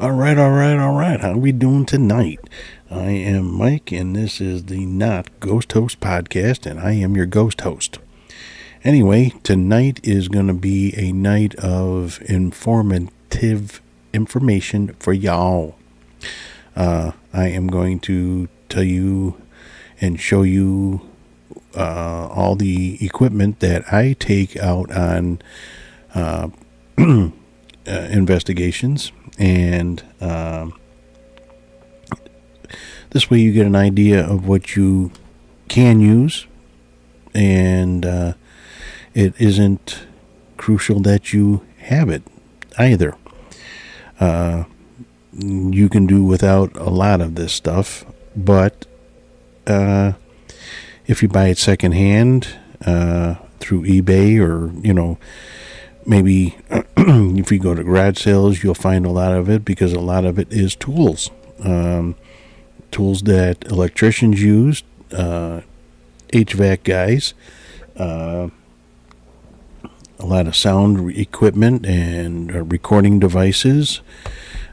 All right. How we doing tonight? I am Mike, and this is the Not Ghost Host podcast, and I am your ghost host. Anyway, tonight is going to be a night of informative information for y'all. I am going to tell you and show you all the equipment that I take out on investigations, and this way you get an idea of what you can use, and it isn't crucial that you have it either. You can do without a lot of this stuff, but if you buy it secondhand through eBay, or maybe if you go to garage sales, you'll find a lot of it, because a lot of it is tools. Tools that electricians use, HVAC guys, a lot of sound equipment and recording devices.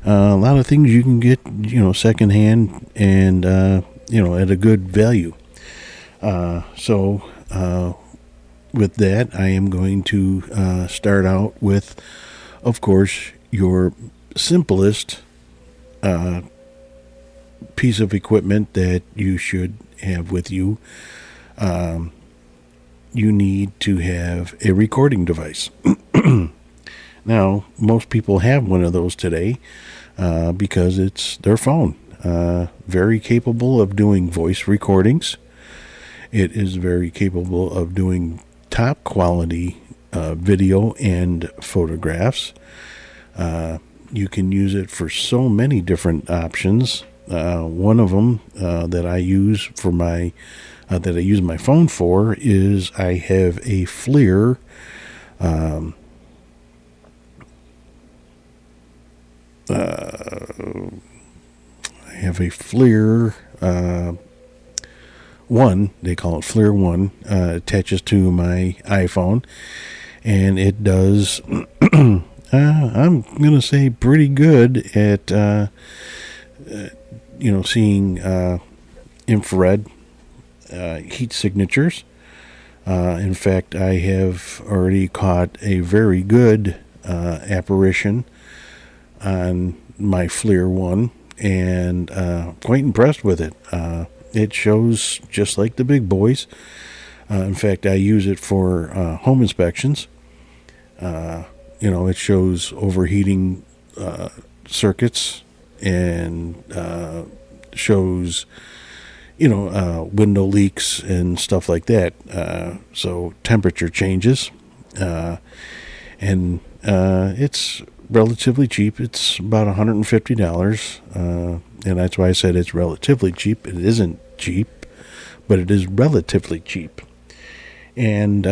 A lot of things you can get, secondhand, and, at a good value. So with that, I am going to start out with, of course, your simplest piece of equipment that you should have with you. You need to have a recording device. Now, most people have one of those today because it's their phone. Very capable of doing voice recordings. It is very capable of doing top quality video and photographs. You can use it for so many different options. One of them that I use for my phone for is I have a FLIR. I have a FLIR 1, they call it FLIR 1, attaches to my iPhone, and it does, I'm going to say pretty good at, seeing infrared heat signatures. In fact, I have already caught a very good apparition on my FLIR 1, and quite impressed with it. It shows just like the big boys. In fact, I use it for home inspections. It shows overheating circuits, and shows, window leaks and stuff like that. So temperature changes. And it's relatively cheap. It's about $150. And that's why I said it's relatively cheap. It isn't cheap, but it is relatively cheap. And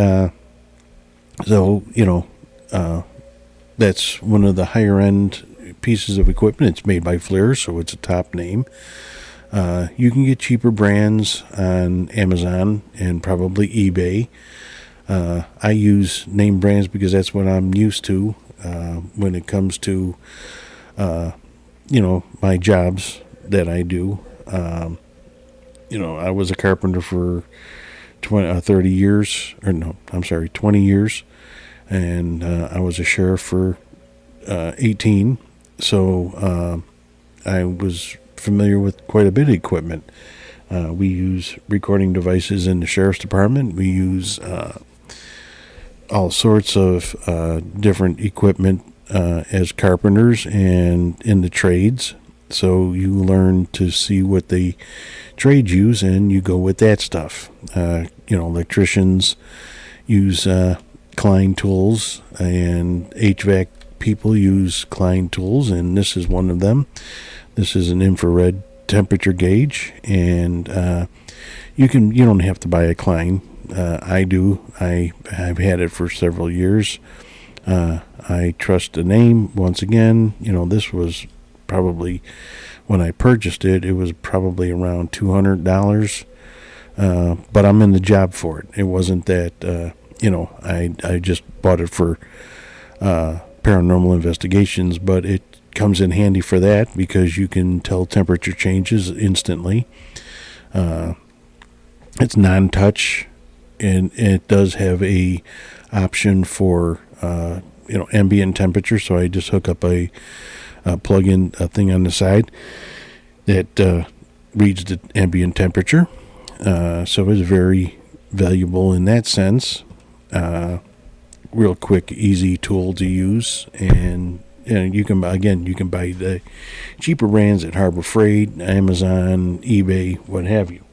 that's one of the higher end pieces of equipment. It's made by FLIR, so it's a top name. You can get cheaper brands on Amazon and probably eBay. I use name brands because that's what I'm used to when it comes to my jobs that I do. I was a carpenter for 20 years, and I was a sheriff for 18. So I was familiar with quite a bit of equipment. We use recording devices in the sheriff's department. We use all sorts of different equipment as carpenters and in the trades. So you learn to see what the trades use, and you go with that stuff. Electricians use Klein tools, and HVAC people use Klein tools, and this is one of them. This is an infrared temperature gauge, and you don't have to buy a Klein. I do. I've had it for several years. I trust the name. Once again, this was probably, when I purchased it, it was probably around $200. But I'm in the job for it. It wasn't that, I just bought it for paranormal investigations, but it comes in handy for that because you can tell temperature changes instantly. It's non-touch, and it does have a option for ambient temperature. So I just hook up a plug-in thing on the side that reads the ambient temperature. So it's very valuable in that sense. Real quick, easy tool to use, and you can buy the cheaper brands at Harbor Freight, Amazon, eBay, what have you.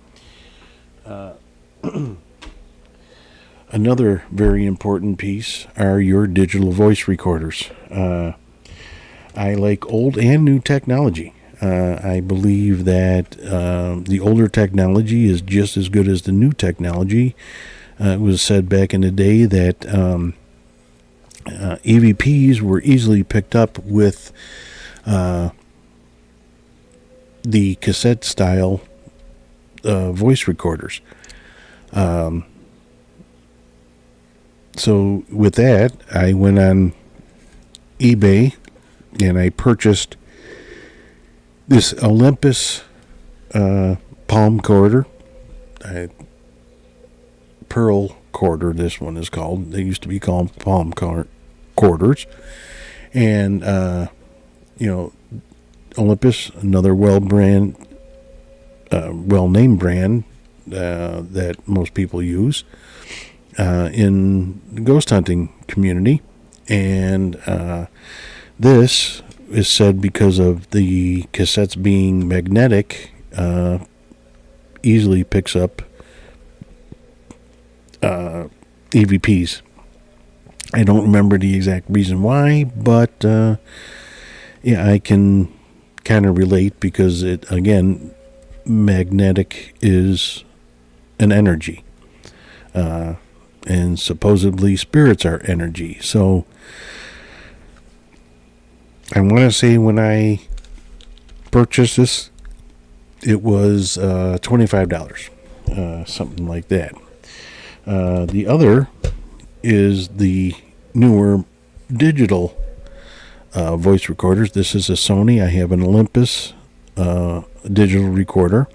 Another very important piece are your digital voice recorders. I like old and new technology. I believe that the older technology is just as good as the new technology. It was said back in the day that EVPs were easily picked up with the cassette style voice recorders. So with that, I went on eBay and I purchased this Olympus palm quarter, pearl quarter. This one is called. They used to be called palm quarters, and Olympus, another well-named brand that most people use in the ghost hunting community, and this is said because of the cassettes being magnetic, easily picks up EVPs. I don't remember the exact reason why, but I can kind of relate because it, again, magnetic is an energy. And supposedly spirits are energy. So I want to say when I purchased this, it was $25, something like that. The other is the newer digital voice recorders. This is a Sony. I have an Olympus digital recorder.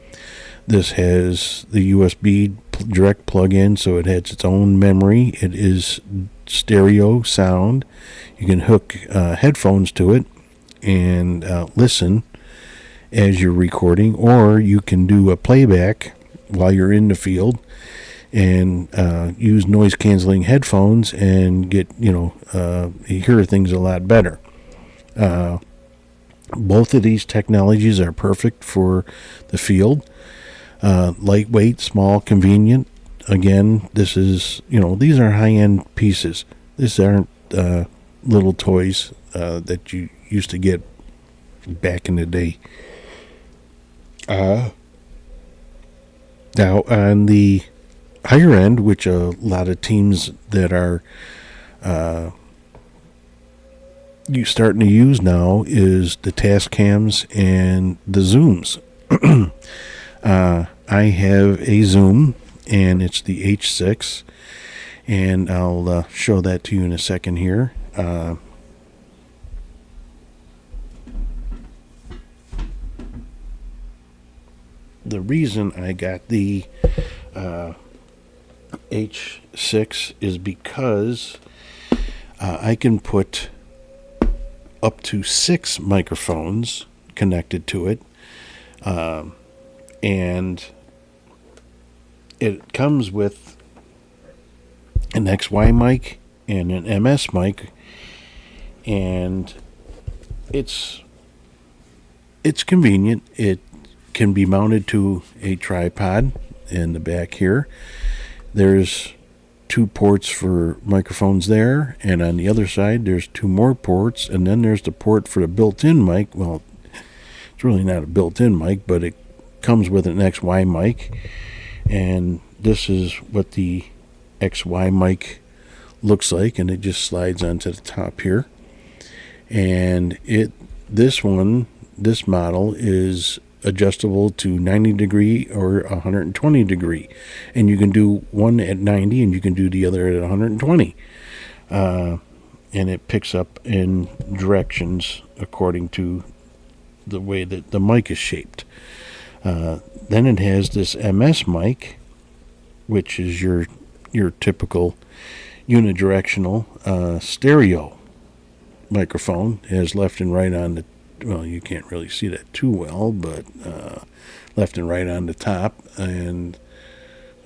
This has the USB direct plug-in, so it has its own memory. It is stereo sound. You can hook headphones to it and listen as you're recording, or you can do a playback while you're in the field and use noise-canceling headphones and get, hear things a lot better. Both of these technologies are perfect for the field. Lightweight, small, convenient. Again, this is, these are high-end pieces. These aren't little toys that you used to get back in the day. Now, on the higher end, which a lot of teams that are you starting to use now, is the Tascams and the Zooms. I have a Zoom, and it's the H6, and I'll show that to you in a second here. The reason I got the H6 is because I can put up to 6 microphones connected to it, and it comes with an XY mic and an MS mic, and it's convenient. It can be mounted to a tripod in the back here. There's 2 ports for microphones there, and on the other side there's 2 more ports, and then there's the port for the built-in mic. Well, it's really not a built-in mic, but it comes with an XY mic, and this is what the XY mic looks like, and it just slides onto the top here. And this model is adjustable to 90 degree or 120 degree, and you can do one at 90 and you can do the other at 120. and it picks up in directions according to the way that the mic is shaped. Then it has this MS mic, which is your typical unidirectional stereo microphone. It has left and right on the, well, you can't really see that too well, but left and right on the top, and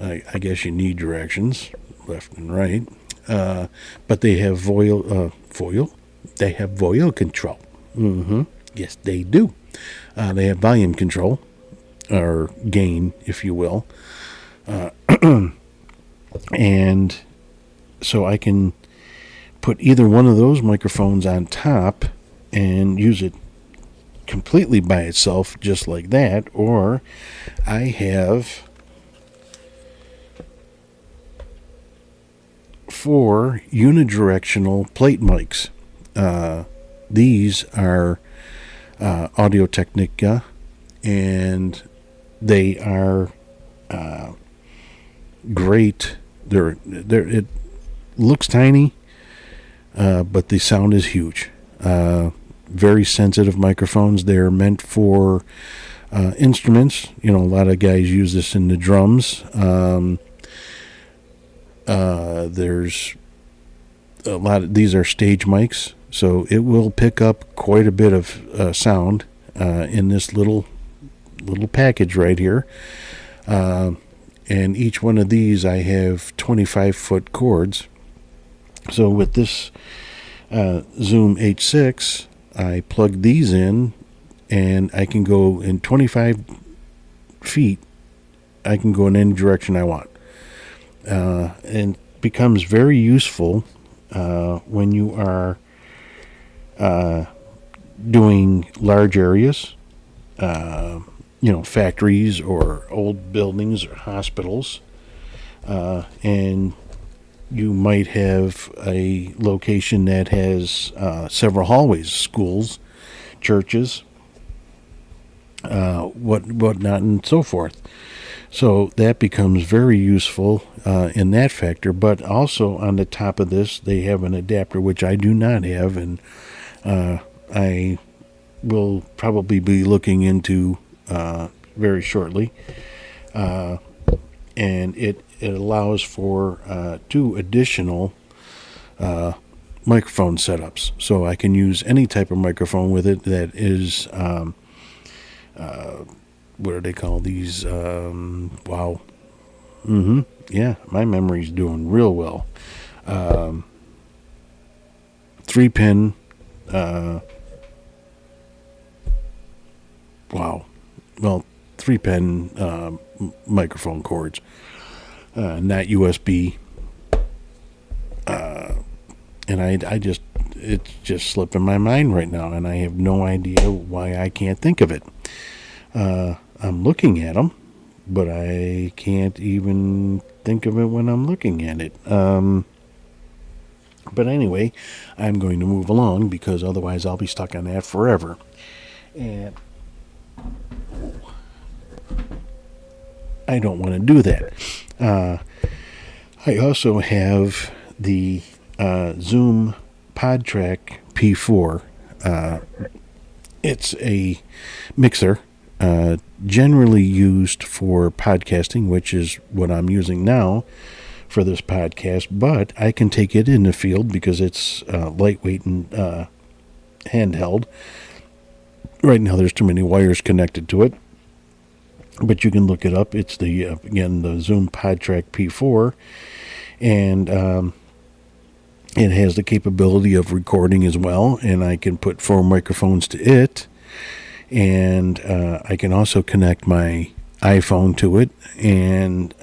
I guess you need directions left and right. But they have they have voil control. Yes, they do. They have volume control, or gain, if you will. And so I can put either one of those microphones on top and use it completely by itself, just like that, or I have 4 unidirectional plate mics. These are Audio-Technica, and they are great. It looks tiny, but the sound is huge. Very sensitive microphones. They're meant for instruments. A lot of guys use this in the drums. There's a lot of these are stage mics, so it will pick up quite a bit of sound in this little package right here. And each one of these, I have 25-foot cords. So with this Zoom H6, I plug these in, and I can go in 25 feet. I can go in any direction I want. And becomes very useful when you are doing large areas, factories or old buildings or hospitals, and you might have a location that has several hallways, schools, churches, whatnot, and so forth. So that becomes very useful in that factor. But also on the top of this, they have an adapter, which I do not have, and I will probably be looking into very shortly. And it allows for 2 additional microphone setups. So I can use any type of microphone with it that is, what do they call these? Wow. Yeah, my memory's doing real well. 3-pin, wow. Well, 3-pin microphone cords, not USB. And it's just slipping my mind right now, and I have no idea why I can't think of it. I'm looking at them, but I can't even think of it when I'm looking at it. But anyway, I'm going to move along because otherwise I'll be stuck on that forever. And I don't want to do that. I also have the Zoom PodTrack P4. It's a mixer generally used for podcasting, which is what I'm using now for this podcast, but I can take it in the field because it's lightweight and handheld. Right now there's too many wires connected to it, but you can look it up. It's the Zoom PodTrack P4, and it has the capability of recording as well, and I can put 4 microphones to it, and I can also connect my iPhone to it, and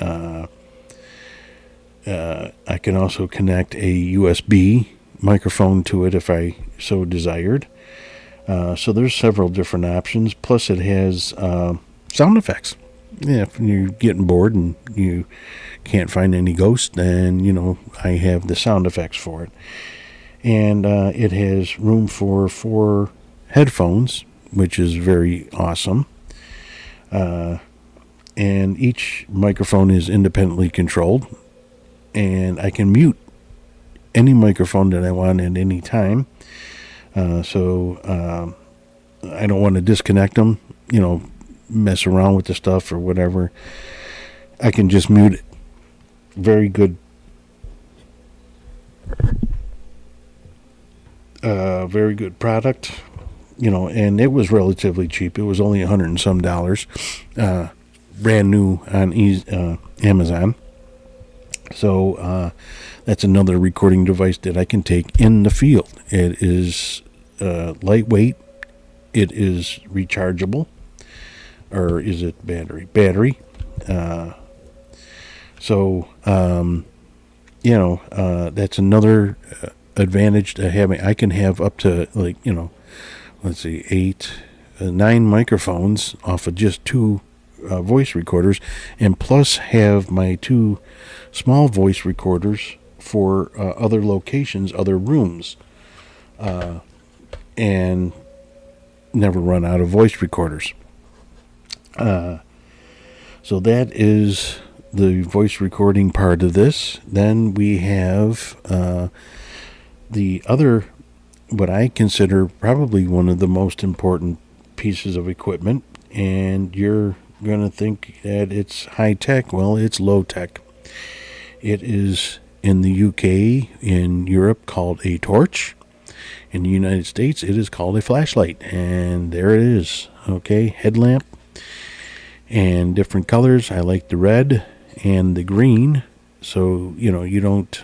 I can also connect a USB microphone to it if I so desired. So there's several different options. Plus it has sound effects. Yeah, if you're getting bored and you can't find any ghosts, then, I have the sound effects for it. And it has room for 4 headphones, which is very awesome. And each microphone is independently controlled. And I can mute any microphone that I want at any time. So I don't want to disconnect them, mess around with the stuff or whatever. I can just mute it. Very good. Very good product, and it was relatively cheap. It was only $100 and some, brand new on Amazon. So that's another recording device that I can take in the field. It is lightweight. It is rechargeable. Or is it battery? Battery. That's another advantage to having. I can have up to 9 microphones off of just 2 voice recorders, and plus have my 2 small voice recorders for other locations, other rooms, and never run out of voice recorders. So that is the voice recording part of this. Then we have the other, what I consider probably one of the most important pieces of equipment, and you're going to think that it's high tech. Well, it's low tech. It is in the UK, in Europe, called a torch. In the United States, it is called a flashlight. And there it is. Okay, headlamp. And different colors. I like the red and the green, so you don't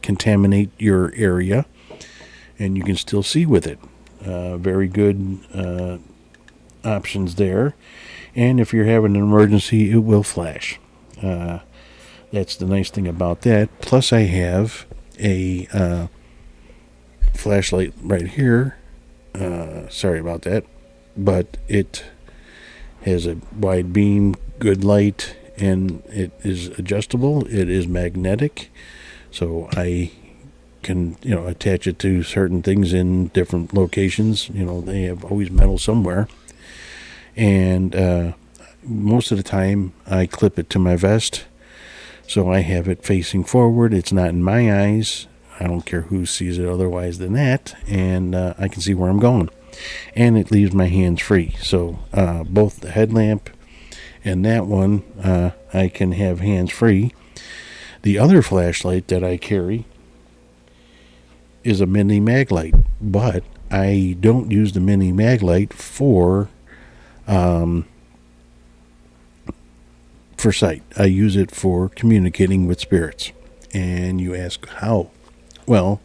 contaminate your area, and you can still see with it. Very good options there. And if you're having an emergency, it will flash. That's the nice thing about that. Plus, I have a flashlight right here. Sorry about that, but it has a wide beam, good light, and it is adjustable. It is magnetic, so I can attach it to certain things in different locations. They have always metal somewhere, and most of the time I clip it to my vest, so I have it facing forward. It's not in my eyes. I don't care who sees it otherwise than that, and I can see where I'm going. And it leaves my hands free. So both the headlamp and that one, I can have hands free. The other flashlight that I carry is a mini mag light, but I don't use the mini mag light for sight. I use it for communicating with spirits. And you ask how? Well,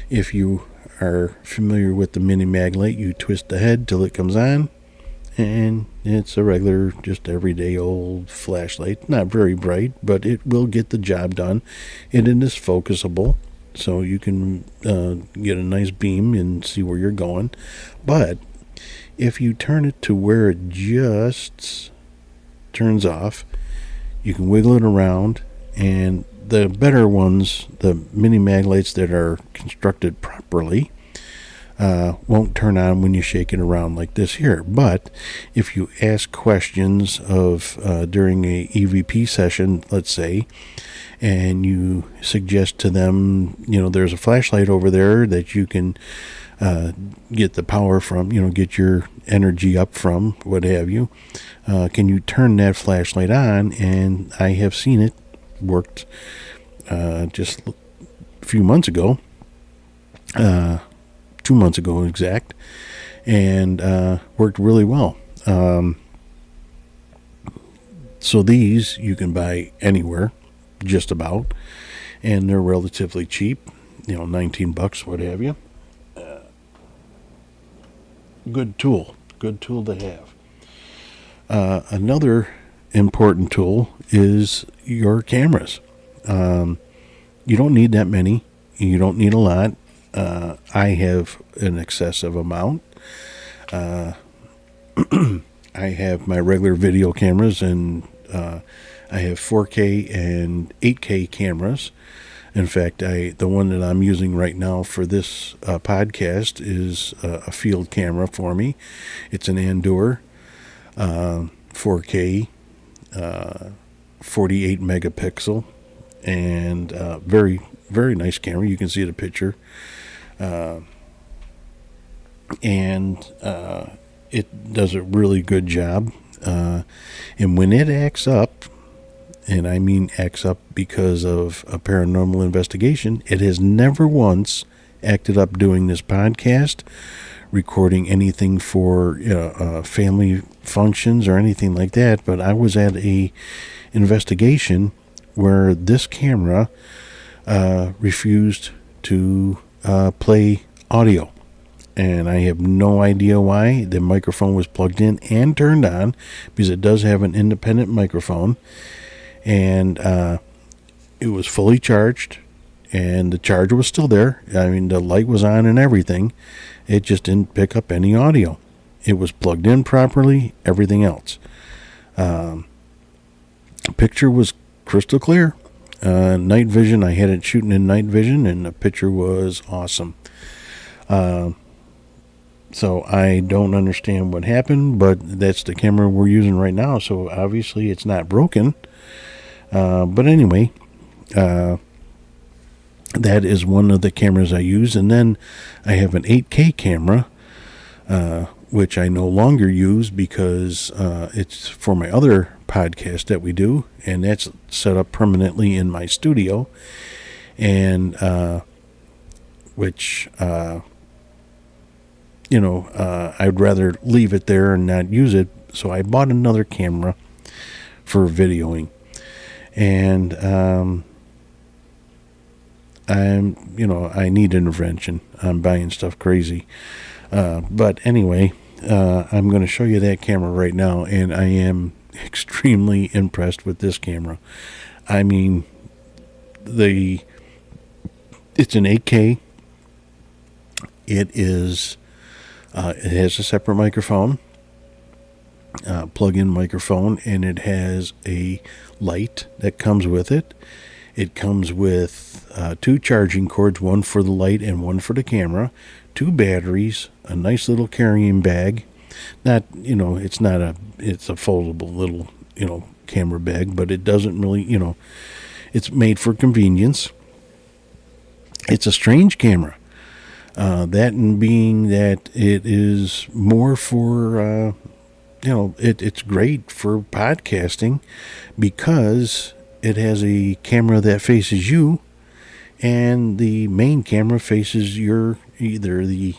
if you are familiar with the mini mag light, you twist the head till it comes on, and it's a regular, just everyday old flashlight. Not very bright, but it will get the job done, and it is focusable, so you can get a nice beam and see where you're going. But if you turn it to where it just turns off, you can wiggle it around, and the better ones, the mini mag lights that are constructed properly, won't turn on when you shake it around like this here. But if you ask questions of during a EVP session, let's say, and you suggest to them, there's a flashlight over there that you can get the power from, get your energy up from, what have you. Can you turn that flashlight on? And I have seen it worked just a few months ago, 2 months ago exact, and worked really well. So these you can buy anywhere, just about, and they're relatively cheap, $19, what have you. Good tool to have. Another important tool is your cameras. You don't need that many. You don't need a lot. I have an excessive amount. I have my regular video cameras, and I have 4K and 8K cameras. In fact, the one that I'm using right now for this podcast is a field camera for me. It's an Andor 4K, 48 megapixel, and very, very nice camera. You can see the picture. And it does a really good job. And when it acts up, and I mean acts up because of a paranormal investigation, it has never once acted up doing this podcast, recording anything for family functions or anything like that. But I was at a investigation where this camera refused to play audio. And I have no idea why. The microphone was plugged in and turned on because it does have an independent microphone. And it was fully charged, and the charger was still there. I mean, the light was on and everything. It just didn't pick up any audio. It was plugged in properly, everything else. Picture was crystal clear. Night vision, I had it shooting in night vision, and the picture was awesome. So I don't understand what happened, but that's the camera we're using right now, so obviously it's not broken. But anyway, that is one of the cameras I use. And then I have an 8K camera, which I no longer use because it's for my other podcast that we do, and that's set up permanently in my studio, and which I'd rather leave it there and not use it. So I bought another camera for videoing. And I need intervention. I'm buying stuff crazy. But anyway, I'm going to show you that camera right now, and I am extremely impressed with this camera. I mean, it's an 8K. It is. It has a separate microphone, plug-in microphone, and it has a light that comes with it. It comes with 2 charging cords, one for the light and one for the camera, 2 batteries, a nice little carrying bag. It's a foldable little, camera bag, but it doesn't really, it's made for convenience. It's a strange camera. That and being that it is more for, it's great for podcasting because it has a camera that faces you, and the main camera faces either the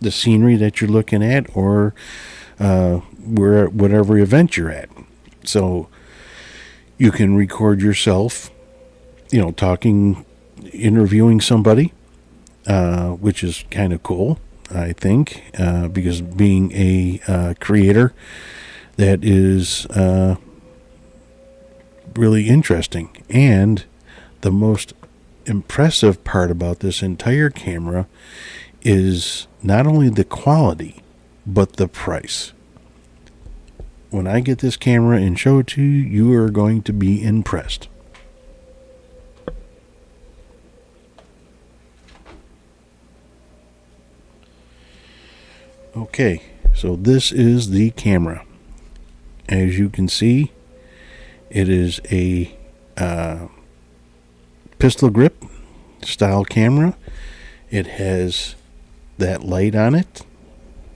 scenery that you're looking at or whatever event you're at. So you can record yourself, talking, interviewing somebody. Which is kind of cool, I think, because being a creator, that is really interesting. And the most impressive part about this entire camera is not only the quality, but the price. When I get this camera and show it to you, you are going to be impressed. Okay, so this is the camera. As you can see, it is a pistol grip style camera. It has that light on it.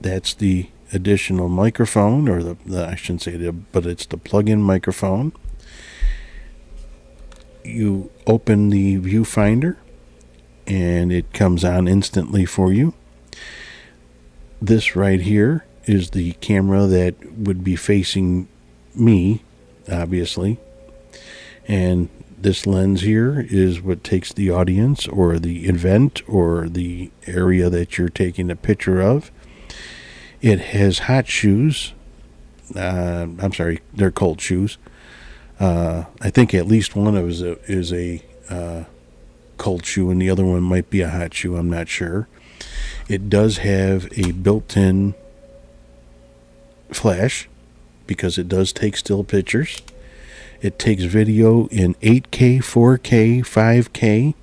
That's the additional microphone, or I shouldn't say but it's the plug-in microphone. You open the viewfinder, and it comes on instantly for you. This right here is the camera that would be facing me, obviously. And this lens here is what takes the audience or the event or the area that you're taking a picture of. It has hot shoes. I'm sorry, they're cold shoes. I think at least one of them is a cold shoe, and the other one might be a hot shoe. I'm not sure. It does have a built-in flash because it does take still pictures. It takes video in 8K, 4K, 5K,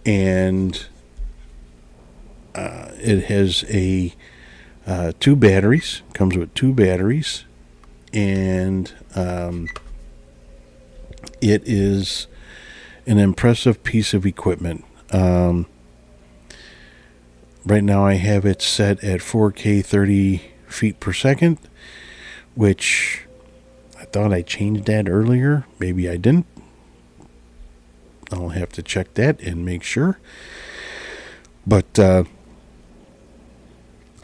and it has a 2 batteries. Comes with 2 batteries, and It is an impressive piece of equipment. Right now I have it set at 4K 30 feet per second, which I thought I changed that earlier. Maybe I didn't. I'll have to check that and make sure. But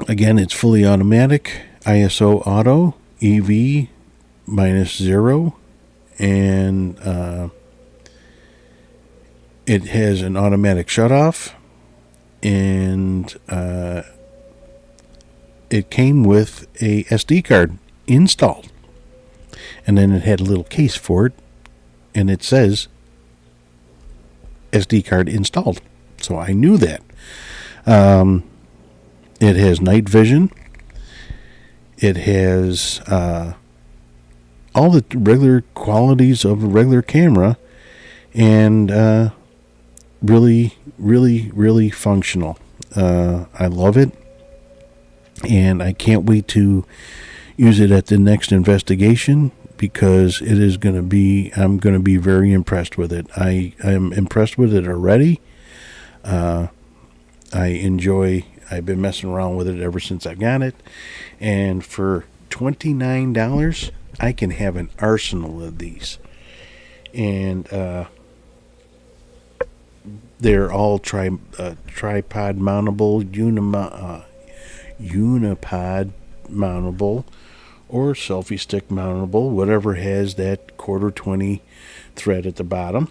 again, it's fully automatic, ISO auto, EV -0, and it has an automatic shutoff, and it came with a SD card installed, and then it had a little case for it, and it says SD card installed. So I knew that. It has night vision. It has all the regular qualities of a regular camera, and really, really, really functional. I love it, and I can't wait to use it at the next investigation, because it is going to be, I'm going to be very impressed with it. I am impressed with it already. I've been messing around with it ever since I got it. And for $29, I can have an arsenal of these. And they're all tripod mountable, unipod mountable, or selfie stick mountable, whatever has that quarter 20 thread at the bottom.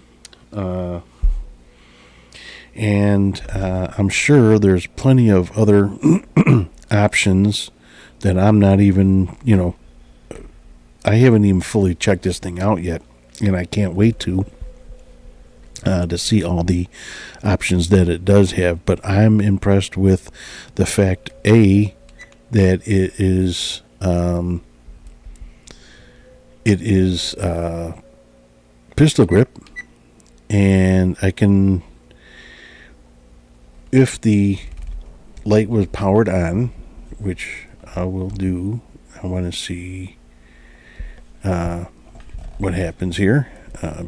And I'm sure there's plenty of other options that I'm not even, I haven't even fully checked this thing out yet, and I can't wait to see all the options that it does have. But I'm impressed with the fact, A, that it is pistol grip, and I can, if the light was powered on, which I will do, I want to see what happens here,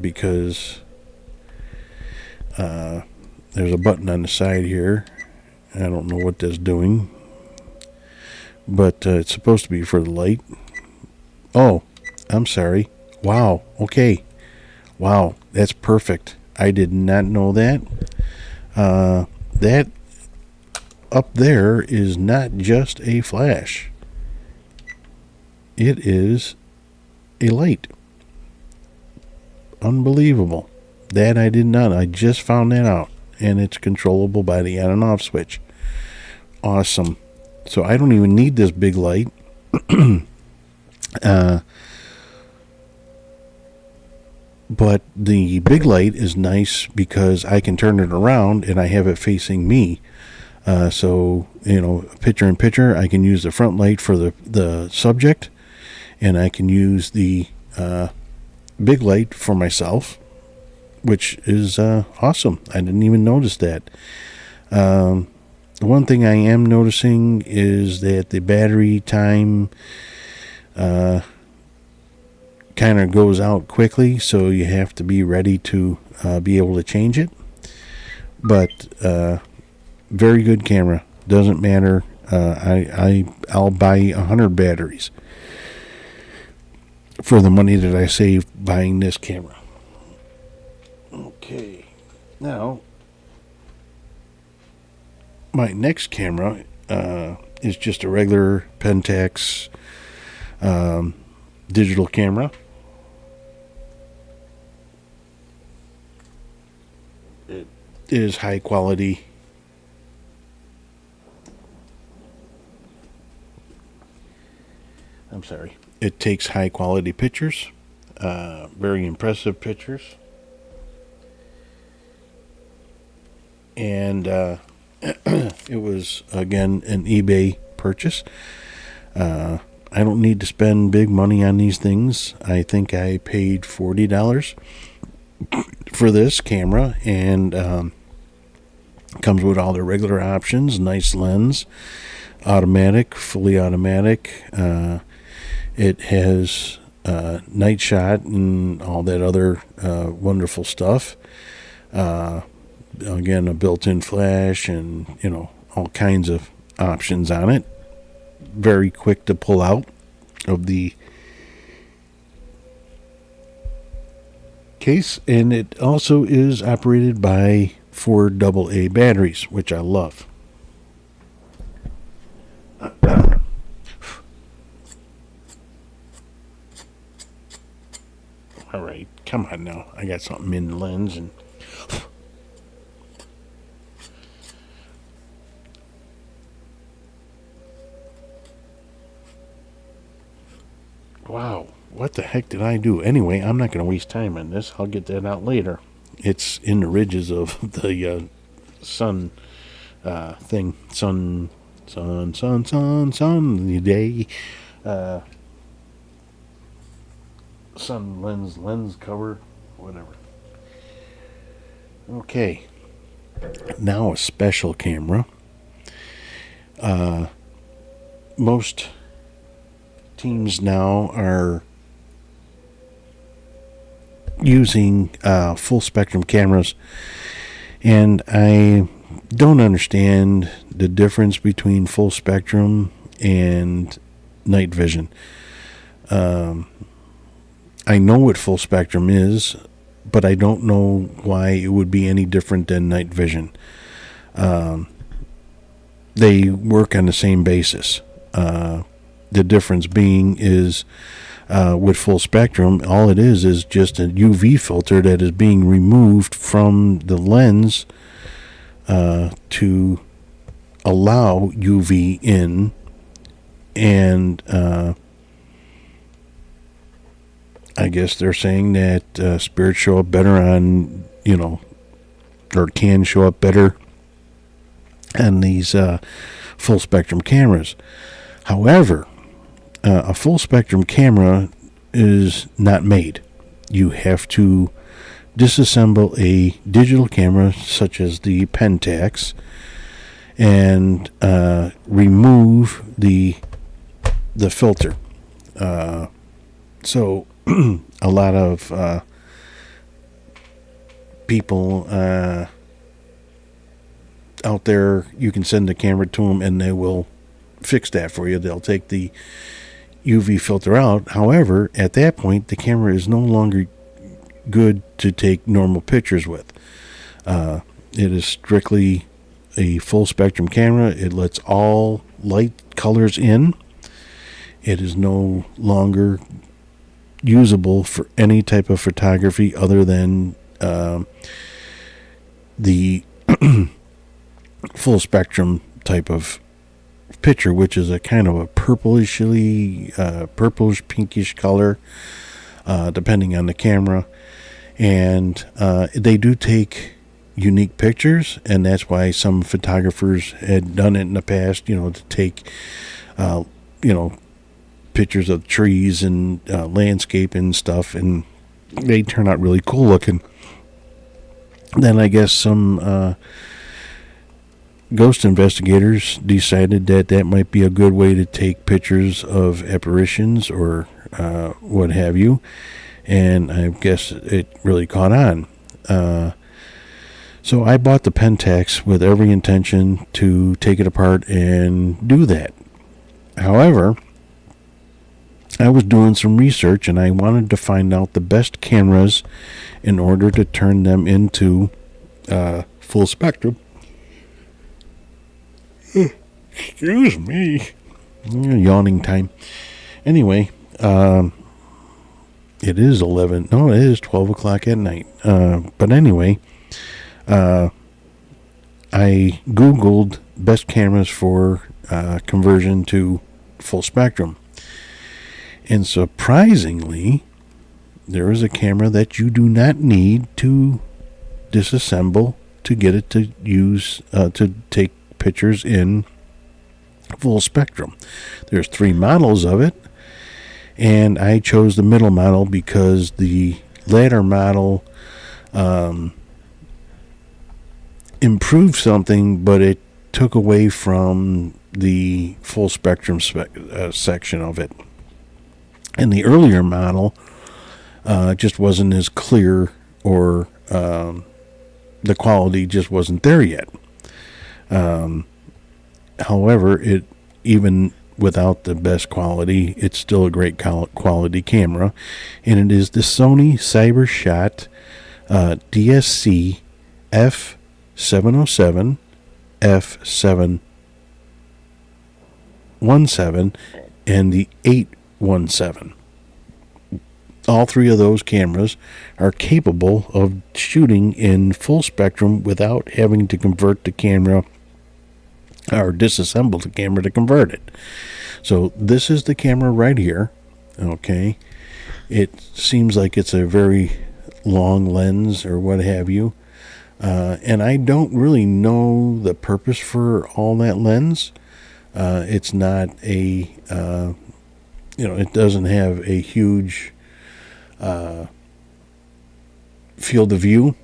because there's a button on the side here. I don't know what that's doing, but it's supposed to be for the light. Oh, I'm sorry. Wow. Okay. Wow. That's perfect. I did not know that. That up there is not just a flash. It is a light. Unbelievable. That I did not. I just found that out. And it's controllable by the on and off switch. Awesome. So I don't even need this big light. But the big light is nice because I can turn it around and I have it facing me. So, picture in picture, I can use the front light for the subject, and I can use the big light for myself, which is awesome. I didn't even notice that. The one thing I am noticing is that the battery time kind of goes out quickly, so you have to be ready to be able to change it. But very good camera. Doesn't matter. I'll buy 100 batteries for the money that I save buying this camera. Okay, now my next camera is just a regular Pentax digital camera. It is high quality. I'm sorry. It takes high quality pictures, very impressive pictures. And it was, again, an eBay purchase. I don't need to spend big money on these things. I think I paid $40 for this camera, and comes with all the regular options. Nice lens, automatic, fully automatic. It has Night Shot and all that other wonderful stuff. Again, a built-in flash and, all kinds of options on it. Very quick to pull out of the case, and it also is operated by 4 AA batteries, which I love. All right, come on now. I got something in the lens and wow, what the heck did I do? Anyway, I'm not going to waste time on this. I'll get that out later. It's in the ridges of the sun thing. Sun, the day. Sun lens cover, whatever. Okay. Now a special camera. Most teams now are using full spectrum cameras, and I don't understand the difference between full spectrum and night vision. I know what full spectrum is, but I don't know why it would be any different than night vision. They work on the same basis. The difference being is with full spectrum, all it is just a UV filter that is being removed from the lens to allow UV in, and I guess they're saying that spirits show up better on, or can show up better on these full spectrum cameras. However, a full spectrum camera is not made. You have to disassemble a digital camera such as the Pentax and remove the filter. So a lot of people out there, you can send the camera to them and they will fix that for you. They'll take the UV filter out. However, at that point, the camera is no longer good to take normal pictures with. It is strictly a full spectrum camera. It lets all light colors in. It is no longer usable for any type of photography other than the full spectrum type of picture, which is a kind of a purplish pinkish color, depending on the camera. And they do take unique pictures, and that's why some photographers had done it in the past, to take pictures of trees and landscape and stuff, and they turn out really cool looking. Then I guess some ghost investigators decided that might be a good way to take pictures of apparitions or what have you, and I guess it really caught on. So I bought the Pentax with every intention to take it apart and do that. However, I was doing some research and I wanted to find out the best cameras in order to turn them into full spectrum. Excuse me. Yawning time. Anyway, it is 11. No, it is 12 o'clock at night. But anyway, I Googled best cameras for conversion to full spectrum. And surprisingly, there is a camera that you do not need to disassemble to get it to use to take pictures in full spectrum. There's 3 models of it, and I chose the middle model because the latter model improved something, but it took away from the full spectrum section of it. And the earlier model just wasn't as clear, or the quality just wasn't there yet. However, it, even without the best quality, it's still a great quality camera, and it is the Sony CyberShot DSC F707, F717, and the 817. All three of those cameras are capable of shooting in full spectrum without having to convert the camera or disassemble the camera to convert it. So this is the camera right here. Okay. It seems like it's a very long lens or what have you. And I don't really know the purpose for all that lens. It's not a, it doesn't have a huge field of view.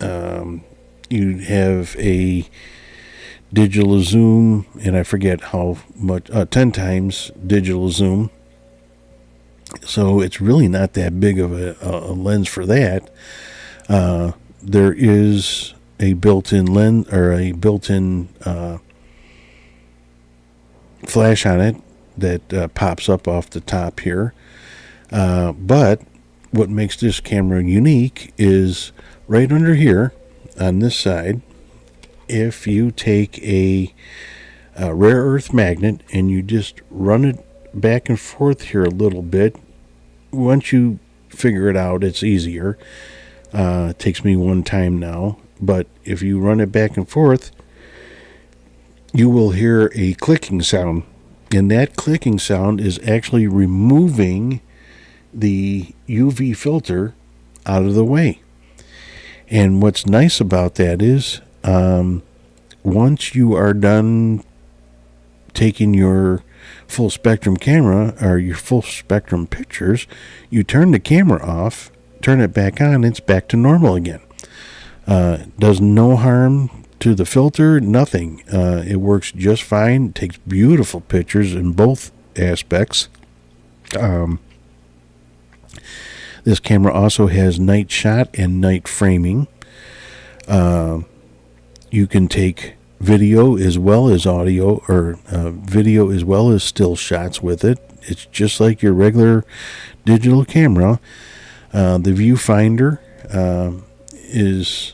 You have a digital zoom, and I forget how much, 10 times digital zoom. So it's really not that big of a lens for that. There is a built-in lens, or a built-in flash on it that pops up off the top here. But what makes this camera unique is right under here on this side, if you take a rare earth magnet and you just run it back and forth here a little bit, once you figure it out, it's easier. It takes me one time now, but if you run it back and forth, you will hear a clicking sound, and that clicking sound is actually removing the UV filter out of the way. And what's nice about that is, once you are done taking your full spectrum camera or your full spectrum pictures, you turn the camera off, turn it back on, it's back to normal again. Does no harm to the filter, nothing. It works just fine. It takes beautiful pictures in both aspects. This camera also has night shot and night framing. You can take video as well as audio, or video as well as still shots with it. It's just like your regular digital camera. The viewfinder is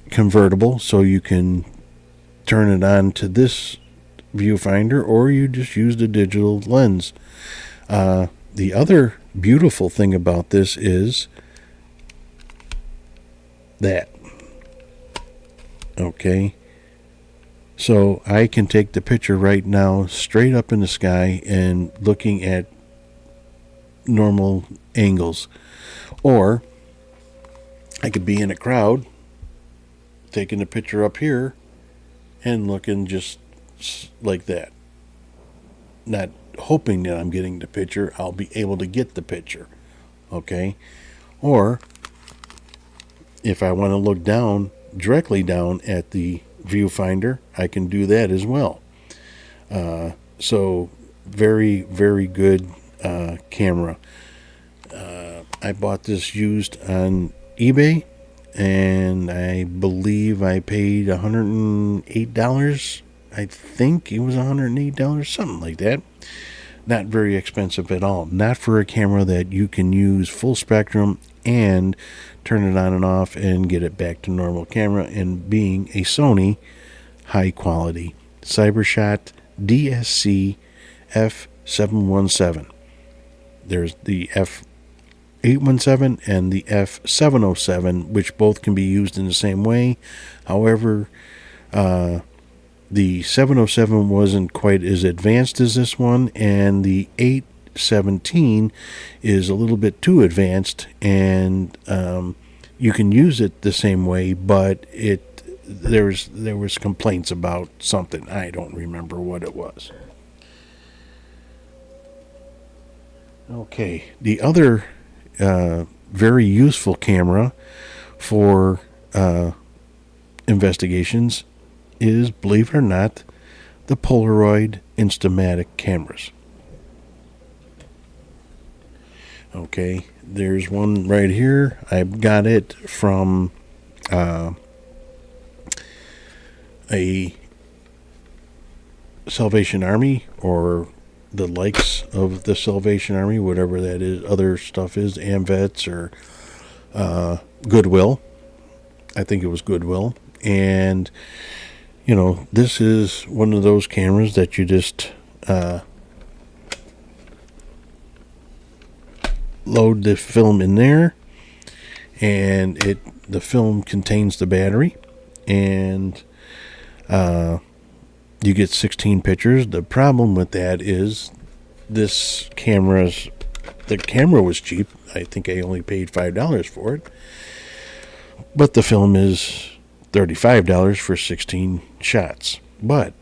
convertible, so you can turn it on to this viewfinder, or you just use the digital lens. The other beautiful thing about this is that. Okay. So I can take the picture right now straight up in the sky and looking at normal angles. Or I could be in a crowd taking the picture up here and looking just like that. Not hoping that I'm getting the picture, I'll be able to get the picture. Okay? Or if I want to look down, directly down at the viewfinder, I can do that as well. So very, very good camera. I bought this used on eBay, and I believe I paid $108. I think it was $108, something like that. Not very expensive at all. Not for a camera that you can use full spectrum and turn it on and off and get it back to normal camera, and being a Sony high quality CyberShot DSC F717. There's the F817 and the F707, which both can be used in the same way. However, the 707 wasn't quite as advanced as this one, and the 817 is a little bit too advanced, and you can use it the same way, but there was complaints about something. I don't remember what it was. Okay, the other very useful camera for investigations is, believe it or not, the Polaroid Instamatic cameras. Okay, there's one right here. I got it from a Salvation Army, or the likes of the Salvation Army, whatever that is, other stuff is, AMVETS or Goodwill. I think it was Goodwill. And, this is one of those cameras that you just load the film in there, and the film contains the battery, and you get 16 pictures. The problem with that is the camera was cheap. I think I only paid $5 for it, but the film is $35 for 16 shots. But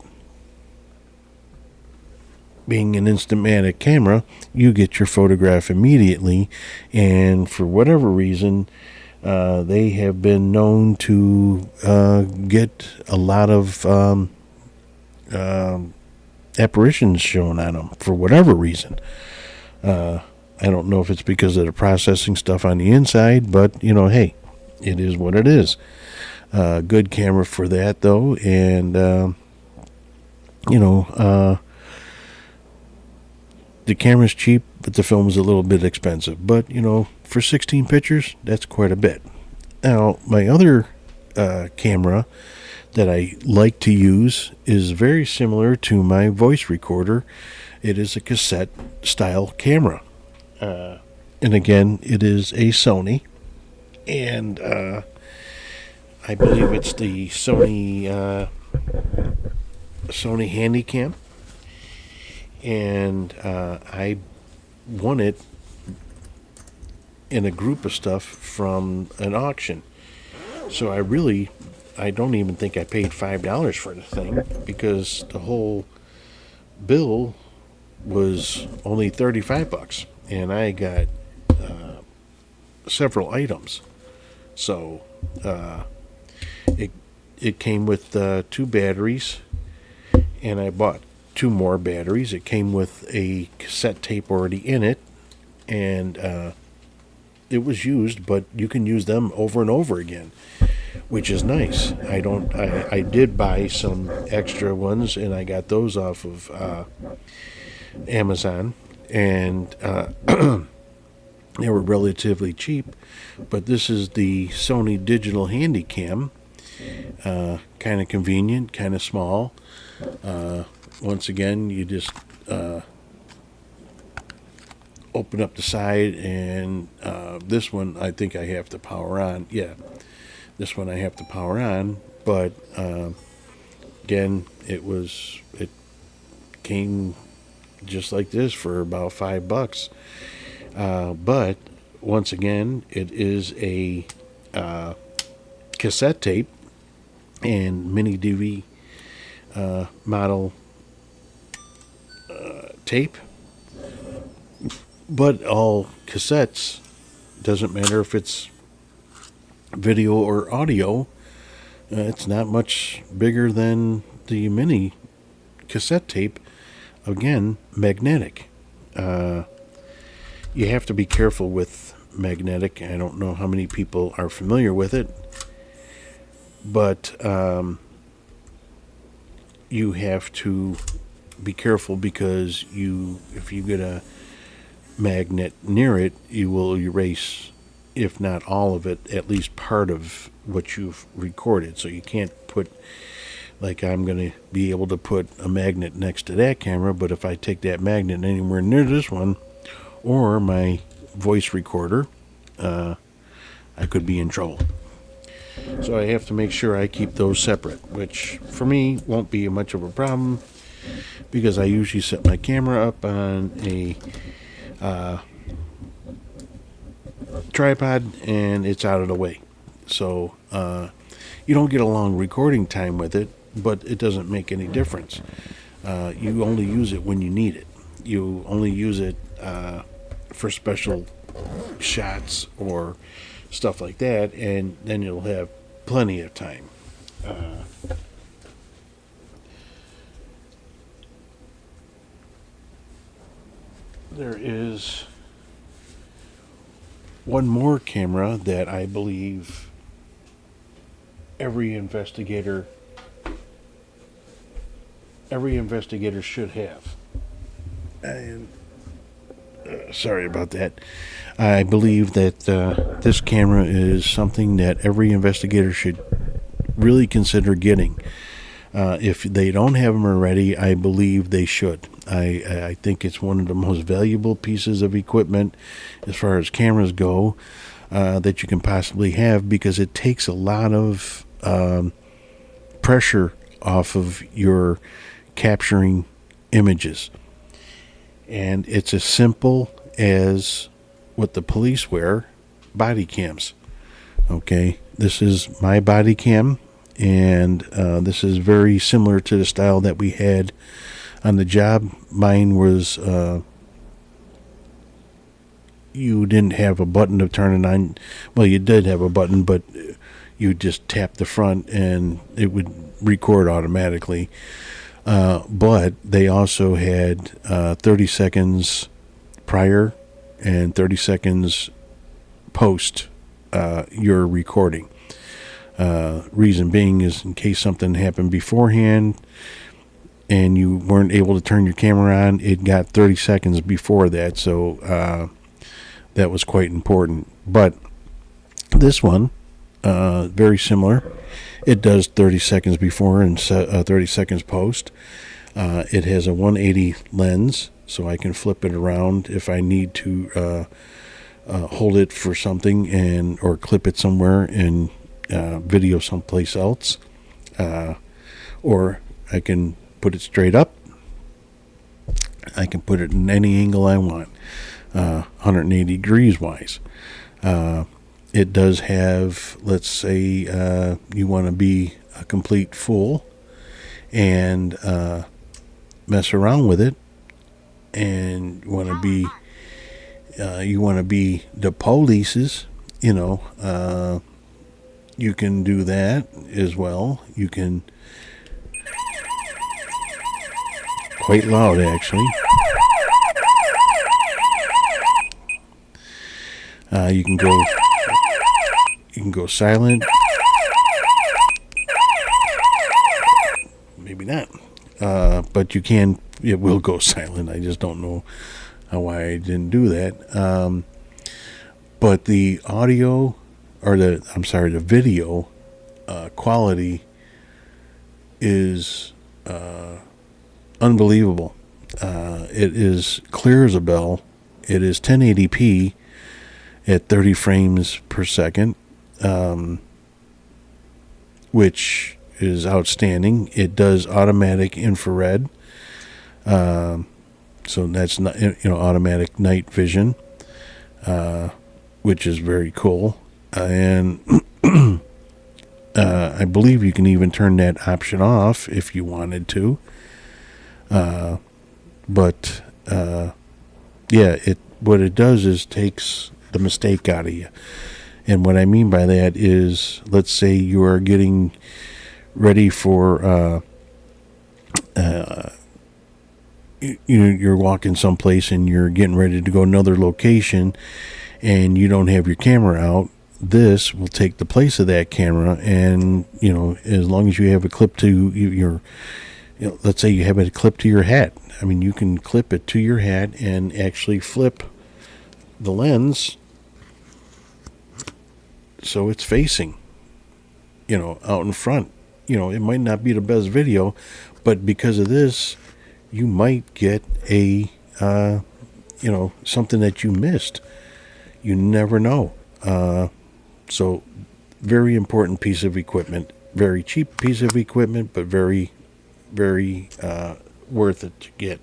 being an Instamatic camera, you get your photograph immediately, and for whatever reason, they have been known to get a lot of apparitions shown on them for whatever reason. I don't know if it's because of the processing stuff on the inside, but hey, it is what it is. Good camera for that though, and the camera's cheap, but the film's a little bit expensive. But for 16 pictures, that's quite a bit. Now, my other camera that I like to use is very similar to my voice recorder. It is a cassette style camera. And again, it is a Sony. And I believe it's the Sony Handycam. And I won it in a group of stuff from an auction. So I don't even think I paid $5 for the thing, because the whole bill was only $35, and I got several items. So it came with 2 batteries, and I bought 2 more batteries. It came with a cassette tape already in it, and it was used, but you can use them over and over again, which is nice. I did buy some extra ones, and I got those off of Amazon, and they were relatively cheap. But this is the Sony Digital Handycam. Kind of convenient, kind of small. Once again, you just open up the side, and this one I think I have to power on. Yeah, this one I have to power on, but again, it came just like this for about $5. But once again, it is a cassette tape and mini DV model tape. But all cassettes, doesn't matter if it's video or audio, it's not much bigger than the mini cassette tape. Again, magnetic. You have to be careful with magnetic. I don't know how many people are familiar with it, but you have to be careful, because if you get a magnet near it, you will erase, if not all of it, at least part of what you've recorded. So you can't put, like, I'm going to be able to put a magnet next to that camera, but if I take that magnet anywhere near this one or my voice recorder, I could be in trouble. So I have to make sure I keep those separate, which for me won't be much of a problem, because I usually set my camera up on a tripod, and it's out of the way. So you don't get a long recording time with it, but it doesn't make any difference. You only use it when you need it. You only use it for special shots or stuff like that, and then you'll have plenty of time. There is one more camera that I believe every investigator should have. And sorry about that. I believe that this camera is something that every investigator should really consider getting. If they don't have them already, I believe they should. I think it's one of the most valuable pieces of equipment as far as cameras go that you can possibly have, because it takes a lot of pressure off of your capturing images. And it's as simple as what the police wear, body cams. Okay, this is my body cam, and this is very similar to the style that we had on the job. Mine was you didn't have a button to turn it on. Well, you did have a button, but you just tap the front and it would record automatically. But they also had 30 seconds prior and 30 seconds post your recording. Reason being is in case something happened beforehand and you weren't able to turn your camera on, it got 30 seconds before that. So that was quite important. But this one, very similar. It does 30 seconds before and 30 seconds post. It has a 180 lens, so I can flip it around if I need to hold it for something or clip it somewhere and video someplace else. Or I can put it straight up. I can put it in any angle I want, 180 degrees wise. It does have, let's say, you want to be a complete fool and mess around with it, and you want to be the polices, you can do that as well. You can, quite loud actually. You can go silent. Maybe not. But you can, it will go silent. I just don't know why I didn't do that. But the audio, the video quality is unbelievable. It is clear as a bell. It is 1080p at 30 frames per second, which is outstanding. It does automatic infrared, so that's not, automatic night vision, which is very cool. And I believe you can even turn that option off if you wanted to. But what it does is takes the mistake out of you. And what I mean by that is, let's say you are getting ready for you're walking someplace and you're getting ready to go another location and you don't have your camera out. This will take the place of that camera, and as long as you have it clipped to your let's say you have it clipped to your hat. I mean, you can clip it to your hat and actually flip the lens so it's facing, out in front. It might not be the best video, but because of this, you might get a, something that you missed. You never know. So very important piece of equipment, very cheap piece of equipment, but very, very, worth it to get.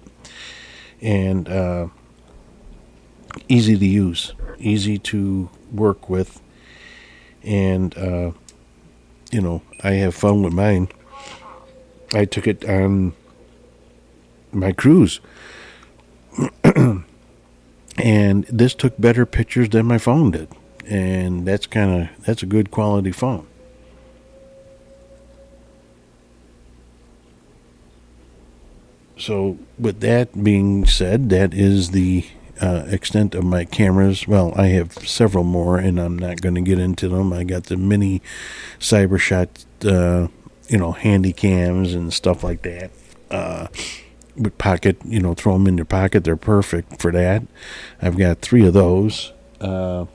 And, easy to use, easy to work with. And, I have fun with mine. I took it on my cruise. And this took better pictures than my phone did. And that's a good quality phone. So with that being said, that is the extent of my cameras. Well, I have several more, and I'm not going to get into them. I got the mini CyberShot, handy cams and stuff like that. With pocket, throw them in your pocket. They're perfect for that. I've got 3 of those. And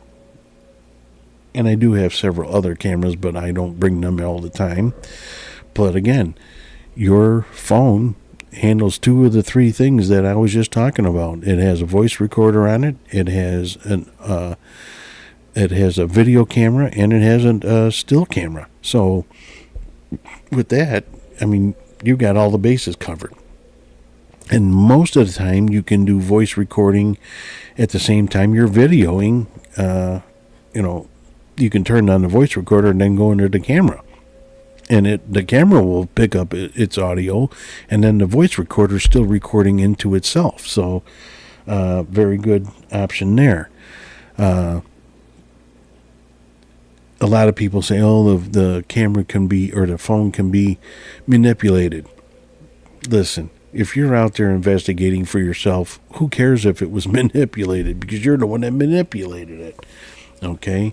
I do have several other cameras, but I don't bring them all the time. But again, your phone handles 2 of the 3 things that I was just talking about. It has a voice recorder on it. It has a video camera, and it has a still camera. So with that, I mean, you got all the bases covered. And most of the time, you can do voice recording at the same time you're videoing. You can turn on the voice recorder and then go into the camera. And the camera will pick up its audio, and then the voice recorder is still recording into itself. So, very good option there. A lot of people say, the camera can be, or the phone can be manipulated. Listen, if you're out there investigating for yourself, who cares if it was manipulated? Because you're the one that manipulated it. Okay?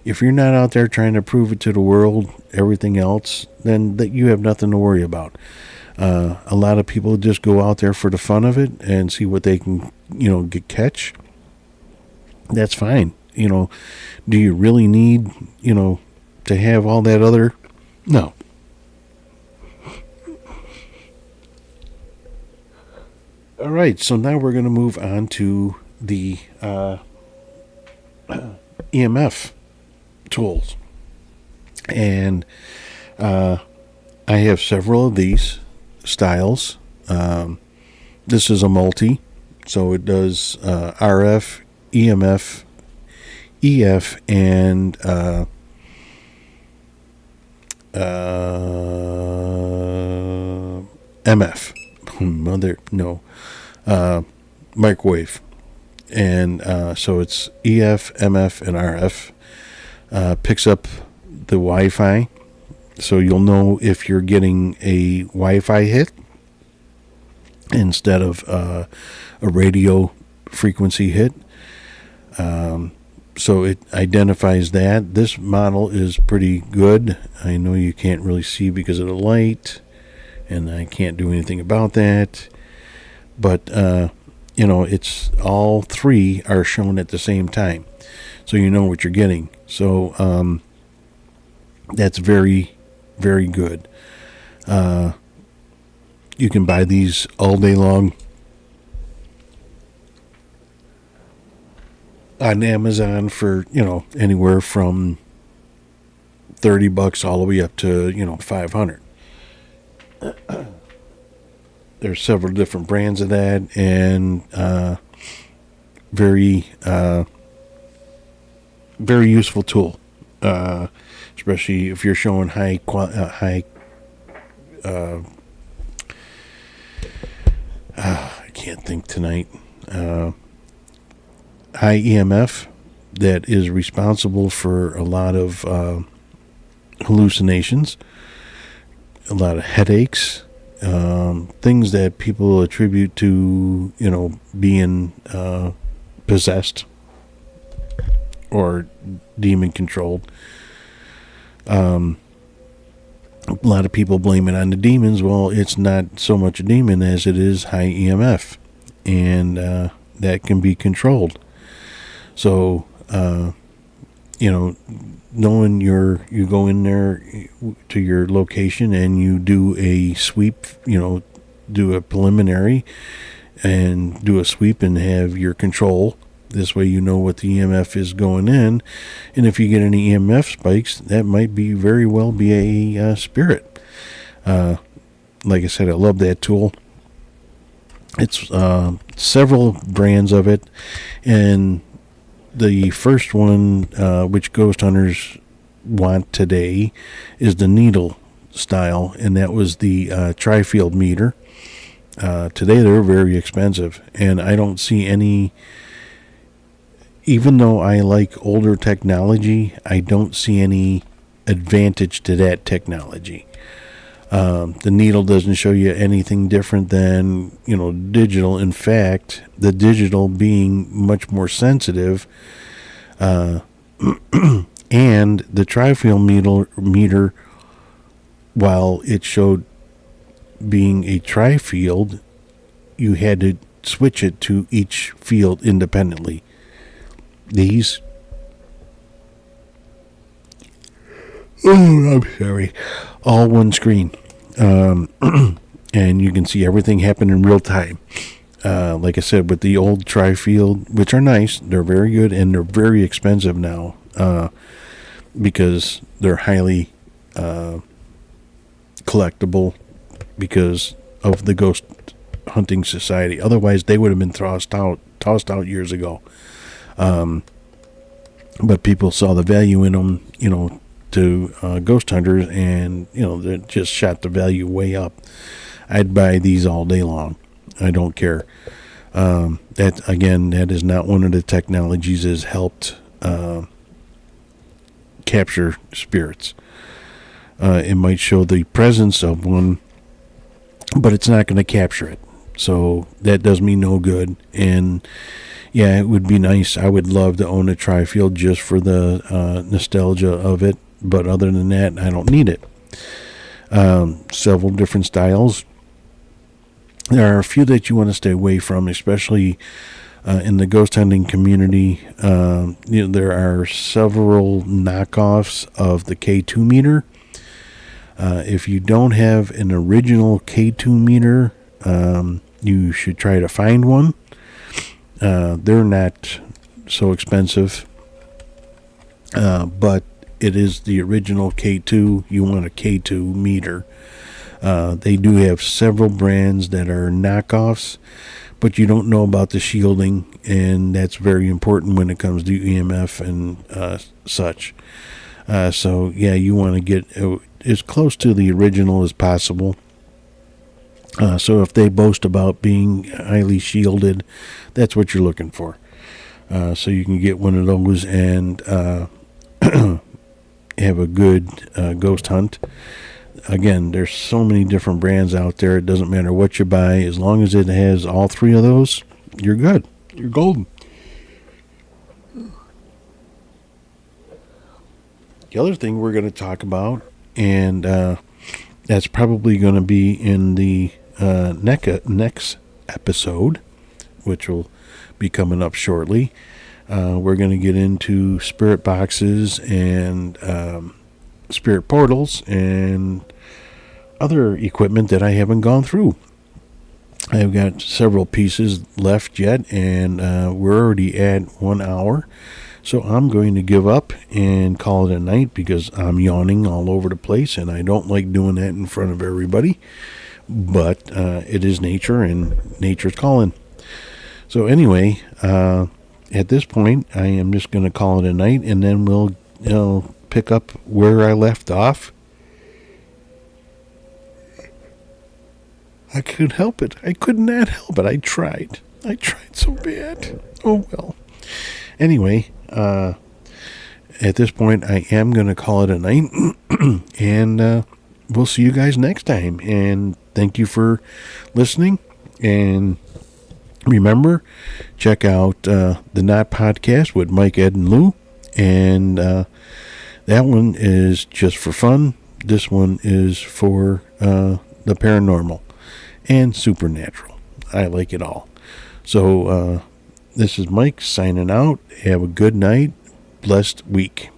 If you're not out there trying to prove it to the world, everything else, then that you have nothing to worry about. A lot of people just go out there for the fun of it and see what they can, catch. That's fine. Do you really need, to have all that other? No. All right, so now we're going to move on to the EMF tools. And I have several of these styles. This is a multi, so it does RF, EMF, EF, and MF. Microwave. And so it's EF, MF, and RF. Picks up the Wi-Fi, so you'll know if you're getting a Wi-Fi hit instead of a radio frequency hit. So it identifies that. This model is pretty good. I know you can't really see because of the light, and I can't do anything about that. But, it's all 3 are shown at the same time. So you know what you're getting. So that's very, very good. You can buy these all day long on Amazon for, anywhere from $30 all the way up to, $500. There's several different brands of that, and very very useful tool, especially if you're showing high I can't think tonight. High EMF that is responsible for a lot of hallucinations, a lot of headaches, things that people attribute to, being possessed or demon controlled. A lot of people blame it on the demons. Well, it's not so much a demon as it is high EMF, and that can be controlled. So, knowing you go in there to your location and you do a sweep, do a preliminary and do a sweep and have your control. This way you know what the EMF is going in. And if you get any EMF spikes, that might be very well be a spirit. Like I said, I love that tool. It's several brands of it. And the first one, which ghost hunters want today, is the needle style. And that was the tri-field meter. Today they're very expensive. And I don't see any... Even though I like older technology, I don't see any advantage to that technology. The needle doesn't show you anything different than, digital. In fact, the digital being much more sensitive, and the tri-field meter, while it showed being a tri-field, you had to switch it to each field independently. These, I'm sorry, all one screen. And you can see everything happen in real time. Like I said, with the old tri-field, which are nice, they're very good, and they're very expensive now, because they're highly collectible because of the Ghost Hunting Society. Otherwise, they would have been tossed out years ago. But people saw the value in them, to ghost hunters, and they just shot the value way up. I'd buy these all day long. I don't care. That is not one of the technologies that has helped capture spirits. It might show the presence of one, but it's not going to capture it. So that does me no good. And yeah, it would be nice. I would love to own a tri-field just for the nostalgia of it. But other than that, I don't need it. Several different styles. There are a few that you want to stay away from, especially in the ghost hunting community. There are several knockoffs of the K2 meter. If you don't have an original K2 meter, you should try to find one. They're not so expensive, but it is the original K2. You want a K2 meter. They do have several brands that are knockoffs, but you don't know about the shielding, and that's very important when it comes to EMF and such. So yeah, you want to get as close to the original as possible. So if they boast about being highly shielded, that's what you're looking for. So you can get one of those and have a good ghost hunt. Again, there's so many different brands out there. It doesn't matter what you buy. As long as it has all three of those, you're good. You're golden. The other thing we're going to talk about, and that's probably going to be in the next episode, which will be coming up shortly. We're going to get into spirit boxes and spirit portals and other equipment that I haven't gone through. I've got several pieces left yet, and we're already at 1 hour. So I'm going to give up and call it a night because I'm yawning all over the place, and I don't like doing that in front of everybody. But it is nature, and nature's calling. So anyway, at this point, I am just going to call it a night, and then we'll pick up where I left off. I couldn't help it. I could not help it. I tried so bad. Oh well. Anyway, at this point, I am going to call it a night, and we'll see you guys next time. And thank you for listening. And remember, check out the Knot Podcast with Mike, Ed, and Lou. And that one is just for fun. This one is for the paranormal and supernatural. I like it all. So this is Mike signing out. Have a good night. Blessed week.